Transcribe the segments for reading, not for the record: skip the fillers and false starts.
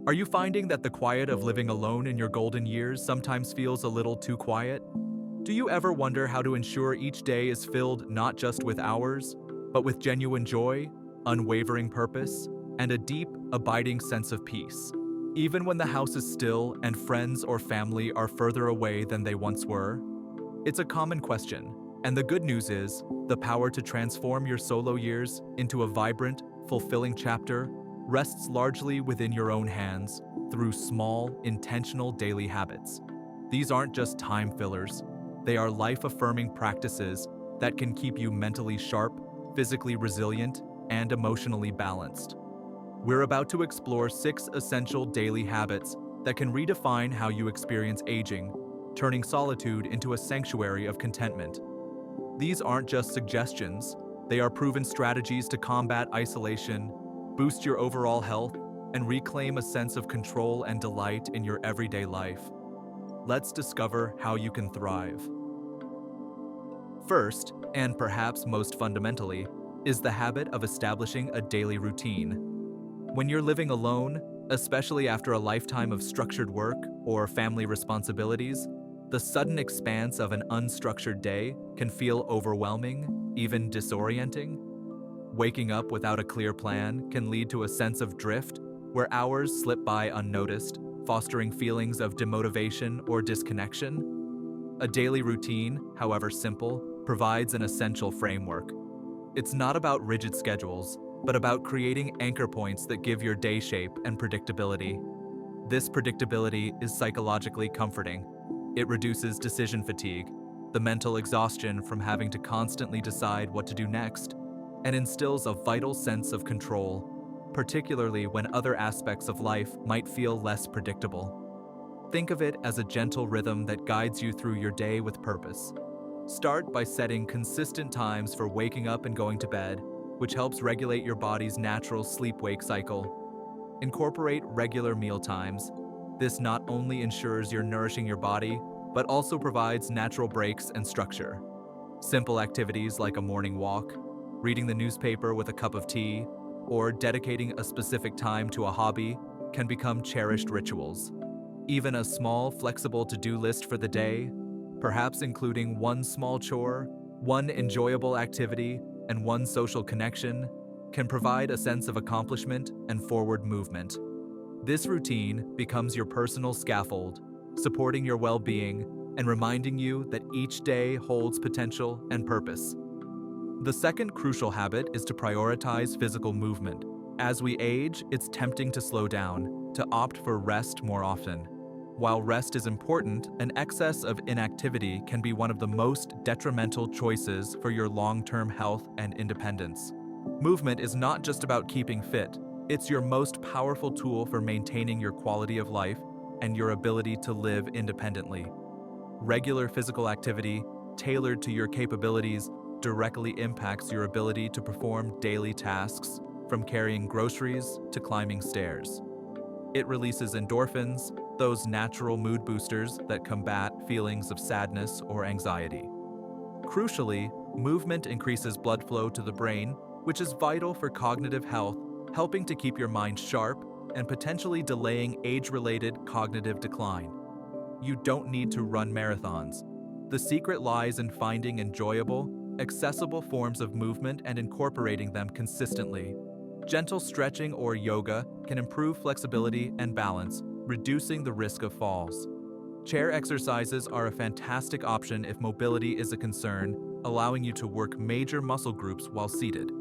Are you finding that the quiet of living alone in your golden years sometimes feels a little too quiet? Do you ever wonder how to ensure each day is filled not just with hours, but with genuine joy, unwavering purpose, and a deep, abiding sense of peace? Even when the house is still and friends or family are further away than they once were? It's a common question, and the good news is the power to transform your solo years into a vibrant, fulfilling chapter rests largely within your own hands through small, intentional daily habits. These aren't just time fillers, they are life-affirming practices that can keep you mentally sharp, physically resilient, and emotionally balanced. We're about to explore 6 essential daily habits that can redefine how you experience aging, turning solitude into a sanctuary of contentment. These aren't just suggestions, they are proven strategies to combat isolation, boost your overall health, and reclaim a sense of control and delight in your everyday life. Let's discover how you can thrive. First, and perhaps most fundamentally, is the habit of establishing a daily routine. When you're living alone, especially after a lifetime of structured work or family responsibilities, the sudden expanse of an unstructured day can feel overwhelming, even disorienting. Waking up without a clear plan can lead to a sense of drift, where hours slip by unnoticed, fostering feelings of demotivation or disconnection. A daily routine, however simple, provides an essential framework. It's not about rigid schedules, but about creating anchor points that give your day shape and predictability. This predictability is psychologically comforting. It reduces decision fatigue, the mental exhaustion from having to constantly decide what to do next, and instills a vital sense of control, particularly when other aspects of life might feel less predictable. Think of it as a gentle rhythm that guides you through your day with purpose. Start by setting consistent times for waking up and going to bed, which helps regulate your body's natural sleep-wake cycle. Incorporate regular meal times. This not only ensures you're nourishing your body, but also provides natural breaks and structure. Simple activities like a morning walk, reading the newspaper with a cup of tea, or dedicating a specific time to a hobby can become cherished rituals. Even a small, flexible to-do list for the day, perhaps including one small chore, one enjoyable activity, and one social connection, can provide a sense of accomplishment and forward movement. This routine becomes your personal scaffold, supporting your well-being and reminding you that each day holds potential and purpose. The second crucial habit is to prioritize physical movement. As we age, it's tempting to slow down, to opt for rest more often. While rest is important, an excess of inactivity can be one of the most detrimental choices for your long-term health and independence. Movement is not just about keeping fit, it's your most powerful tool for maintaining your quality of life and your ability to live independently. Regular physical activity, tailored to your capabilities, directly impacts your ability to perform daily tasks, from carrying groceries to climbing stairs. It releases endorphins, those natural mood boosters that combat feelings of sadness or anxiety. Crucially, movement increases blood flow to the brain, which is vital for cognitive health, helping to keep your mind sharp and potentially delaying age-related cognitive decline. You don't need to run marathons. The secret lies in finding enjoyable, accessible forms of movement and incorporating them consistently. Gentle stretching or yoga can improve flexibility and balance, reducing the risk of falls. Chair exercises are a fantastic option if mobility is a concern, allowing you to work major muscle groups while seated.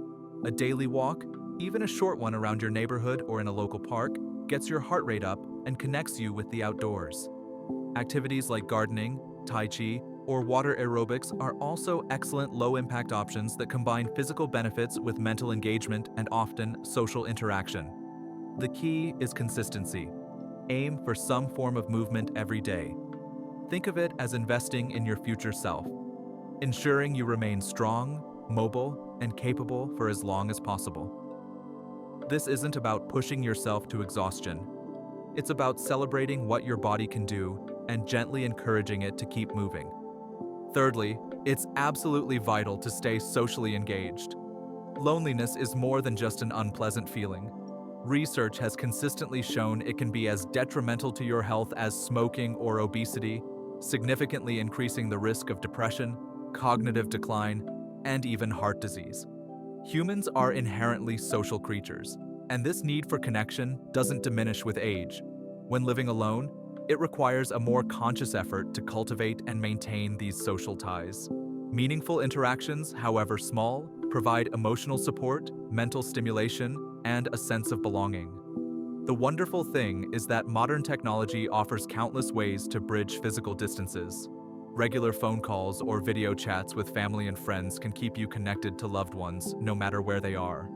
A daily walk, even a short one around your neighborhood or in a local park, gets your heart rate up and connects you with the outdoors. Activities like gardening, tai chi, or water aerobics are also excellent low-impact options that combine physical benefits with mental engagement and often social interaction. The key is consistency. Aim for some form of movement every day. Think of it as investing in your future self, ensuring you remain strong, mobile, and capable for as long as possible. This isn't about pushing yourself to exhaustion. It's about celebrating what your body can do and gently encouraging it to keep moving. Thirdly, it's absolutely vital to stay socially engaged. Loneliness is more than just an unpleasant feeling. Research has consistently shown it can be as detrimental to your health as smoking or obesity, significantly increasing the risk of depression, cognitive decline, and even heart disease. Humans are inherently social creatures, and this need for connection doesn't diminish with age. When living alone, it requires a more conscious effort to cultivate and maintain these social ties. Meaningful interactions, however small, provide emotional support, mental stimulation, and a sense of belonging. The wonderful thing is that modern technology offers countless ways to bridge physical distances. Regular phone calls or video chats with family and friends can keep you connected to loved ones no matter where they are.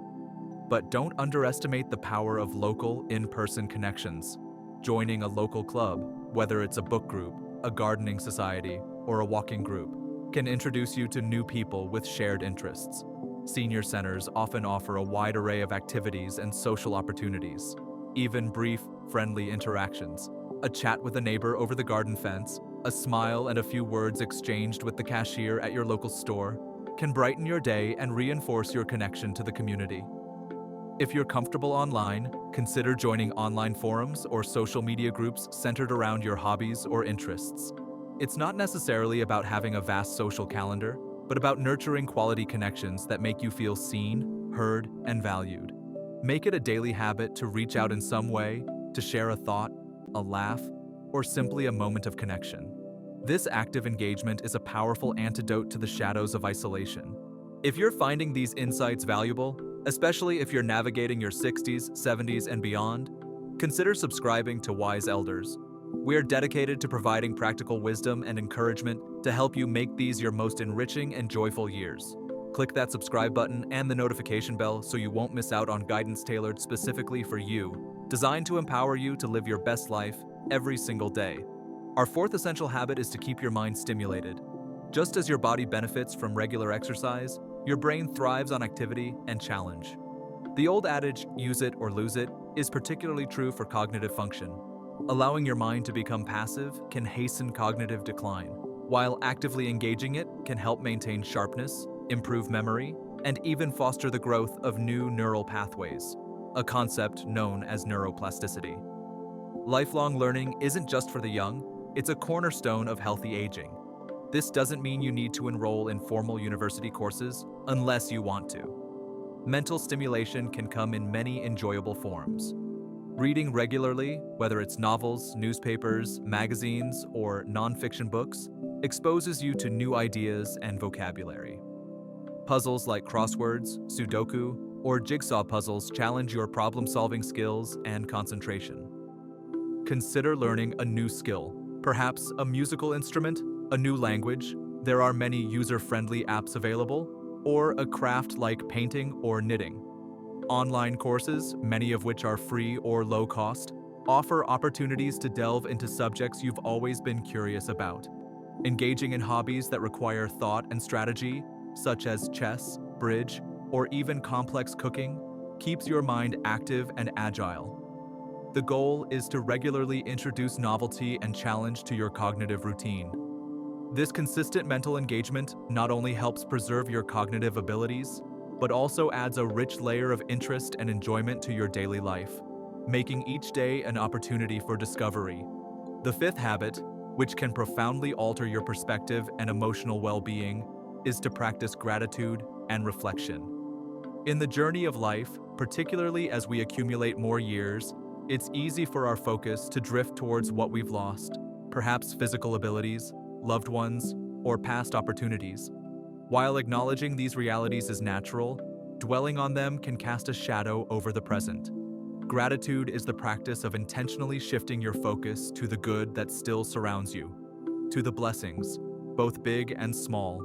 But don't underestimate the power of local, in-person connections. Joining a local club, whether it's a book group, a gardening society, or a walking group, can introduce you to new people with shared interests. Senior centers often offer a wide array of activities and social opportunities. Even brief, friendly interactions, a chat with a neighbor over the garden fence, a smile and a few words exchanged with the cashier at your local store, can brighten your day and reinforce your connection to the community. If you're comfortable online, consider joining online forums or social media groups centered around your hobbies or interests. It's not necessarily about having a vast social calendar, but about nurturing quality connections that make you feel seen, heard, and valued. Make it a daily habit to reach out in some way, to share a thought, a laugh, or simply a moment of connection. This active engagement is a powerful antidote to the shadows of isolation. If you're finding these insights valuable, especially if you're navigating your 60s, 70s, and beyond, consider subscribing to Wise Elders. We're dedicated to providing practical wisdom and encouragement to help you make these your most enriching and joyful years. Click that subscribe button and the notification bell so you won't miss out on guidance tailored specifically for you, designed to empower you to live your best life every single day. Our fourth essential habit is to keep your mind stimulated. Just as your body benefits from regular exercise, your brain thrives on activity and challenge. The old adage, use it or lose it, is particularly true for cognitive function. Allowing your mind to become passive can hasten cognitive decline, while actively engaging it can help maintain sharpness, improve memory, and even foster the growth of new neural pathways, a concept known as neuroplasticity. Lifelong learning isn't just for the young, it's a cornerstone of healthy aging. This doesn't mean you need to enroll in formal university courses unless you want to. Mental stimulation can come in many enjoyable forms. Reading regularly, whether it's novels, newspapers, magazines, or nonfiction books, exposes you to new ideas and vocabulary. Puzzles like crosswords, Sudoku, or jigsaw puzzles challenge your problem-solving skills and concentration. Consider learning a new skill, perhaps a musical instrument, a new language. There are many user-friendly apps available, or a craft like painting or knitting. Online courses, many of which are free or low cost, offer opportunities to delve into subjects you've always been curious about. Engaging in hobbies that require thought and strategy, such as chess, bridge, or even complex cooking, keeps your mind active and agile. The goal is to regularly introduce novelty and challenge to your cognitive routine. This consistent mental engagement not only helps preserve your cognitive abilities, but also adds a rich layer of interest and enjoyment to your daily life, making each day an opportunity for discovery. The fifth habit, which can profoundly alter your perspective and emotional well-being, is to practice gratitude and reflection. In the journey of life, particularly as we accumulate more years, it's easy for our focus to drift towards what we've lost, perhaps physical abilities, loved ones, or past opportunities. While acknowledging these realities is natural, dwelling on them can cast a shadow over the present. Gratitude is the practice of intentionally shifting your focus to the good that still surrounds you, to the blessings, both big and small,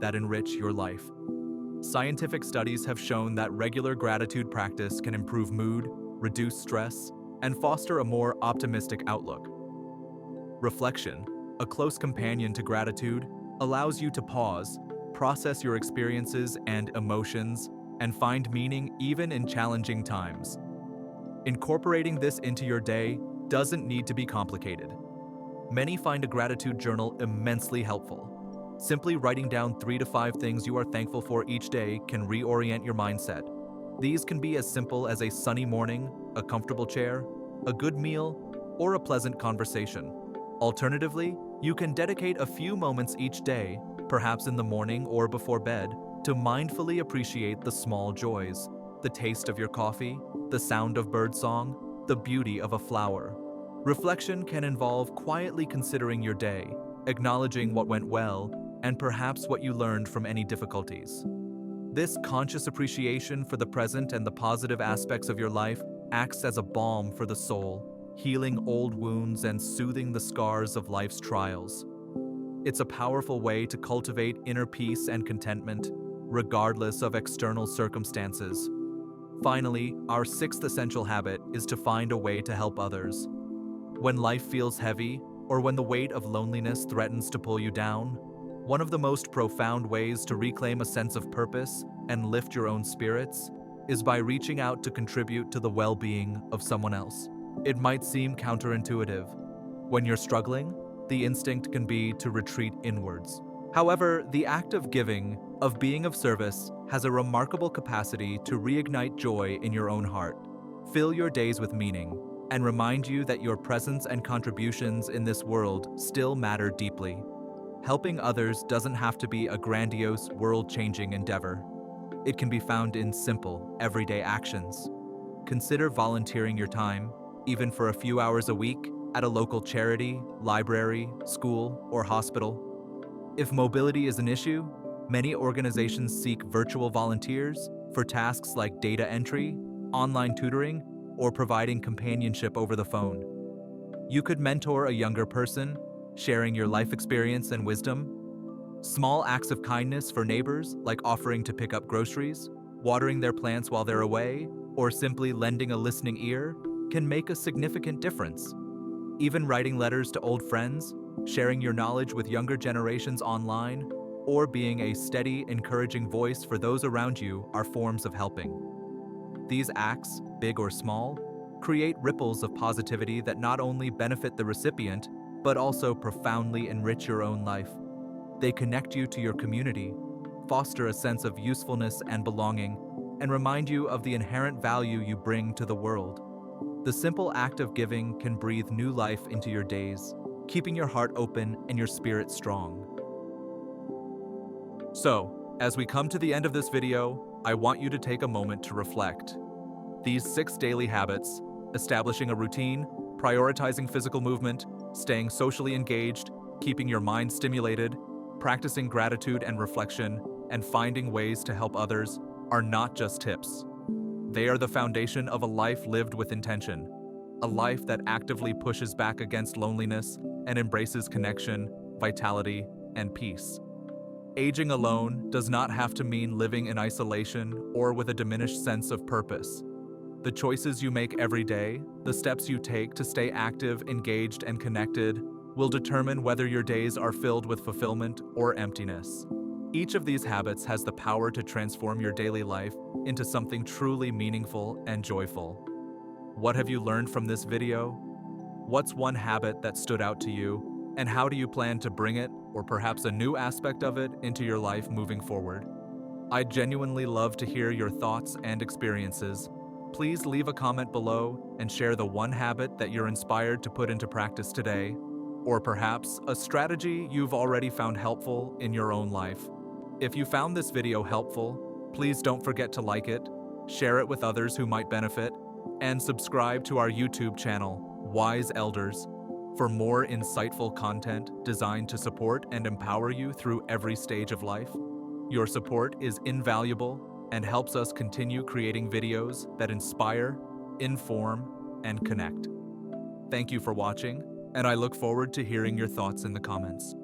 that enrich your life. Scientific studies have shown that regular gratitude practice can improve mood, reduce stress, and foster a more optimistic outlook. Reflection, a close companion to gratitude, allows you to pause, process your experiences and emotions, and find meaning even in challenging times. Incorporating this into your day doesn't need to be complicated. Many find a gratitude journal immensely helpful. Simply writing down 3 to 5 things you are thankful for each day can reorient your mindset. These can be as simple as a sunny morning, a comfortable chair, a good meal, or a pleasant conversation. Alternatively, you can dedicate a few moments each day, perhaps in the morning or before bed, to mindfully appreciate the small joys, the taste of your coffee, the sound of birdsong, the beauty of a flower. Reflection can involve quietly considering your day, acknowledging what went well, and perhaps what you learned from any difficulties. This conscious appreciation for the present and the positive aspects of your life acts as a balm for the soul, healing old wounds and soothing the scars of life's trials. It's a powerful way to cultivate inner peace and contentment, regardless of external circumstances. Finally, our sixth essential habit is to find a way to help others. When life feels heavy, or when the weight of loneliness threatens to pull you down, one of the most profound ways to reclaim a sense of purpose and lift your own spirits is by reaching out to contribute to the well-being of someone else. It might seem counterintuitive. When you're struggling, the instinct can be to retreat inwards. However, the act of giving, of being of service, has a remarkable capacity to reignite joy in your own heart, fill your days with meaning, and remind you that your presence and contributions in this world still matter deeply. Helping others doesn't have to be a grandiose, world-changing endeavor. It can be found in simple, everyday actions. Consider volunteering your time, even for a few hours a week, at a local charity, library, school, or hospital. If mobility is an issue, many organizations seek virtual volunteers for tasks like data entry, online tutoring, or providing companionship over the phone. You could mentor a younger person, sharing your life experience and wisdom. Small acts of kindness for neighbors, like offering to pick up groceries, watering their plants while they're away, or simply lending a listening ear, can make a significant difference. Even writing letters to old friends, sharing your knowledge with younger generations online, or being a steady, encouraging voice for those around you are forms of helping. These acts, big or small, create ripples of positivity that not only benefit the recipient, but also profoundly enrich your own life. They connect you to your community, foster a sense of usefulness and belonging, and remind you of the inherent value you bring to the world. The simple act of giving can breathe new life into your days, keeping your heart open and your spirit strong. So, as we come to the end of this video, I want you to take a moment to reflect. These 6 daily habits, establishing a routine, prioritizing physical movement, staying socially engaged, keeping your mind stimulated, practicing gratitude and reflection, and finding ways to help others, are not just tips. They are the foundation of a life lived with intention, a life that actively pushes back against loneliness and embraces connection, vitality, and peace. Aging alone does not have to mean living in isolation or with a diminished sense of purpose. The choices you make every day, the steps you take to stay active, engaged, and connected, will determine whether your days are filled with fulfillment or emptiness. Each of these habits has the power to transform your daily life into something truly meaningful and joyful. What have you learned from this video? What's one habit that stood out to you, and how do you plan to bring it, or perhaps a new aspect of it, into your life moving forward? I'd genuinely love to hear your thoughts and experiences. Please leave a comment below and share the one habit that you're inspired to put into practice today, or perhaps a strategy you've already found helpful in your own life. If you found this video helpful, please don't forget to like it, share it with others who might benefit, and subscribe to our YouTube channel, Wise Elders, for more insightful content designed to support and empower you through every stage of life. Your support is invaluable and helps us continue creating videos that inspire, inform, and connect. Thank you for watching, and I look forward to hearing your thoughts in the comments.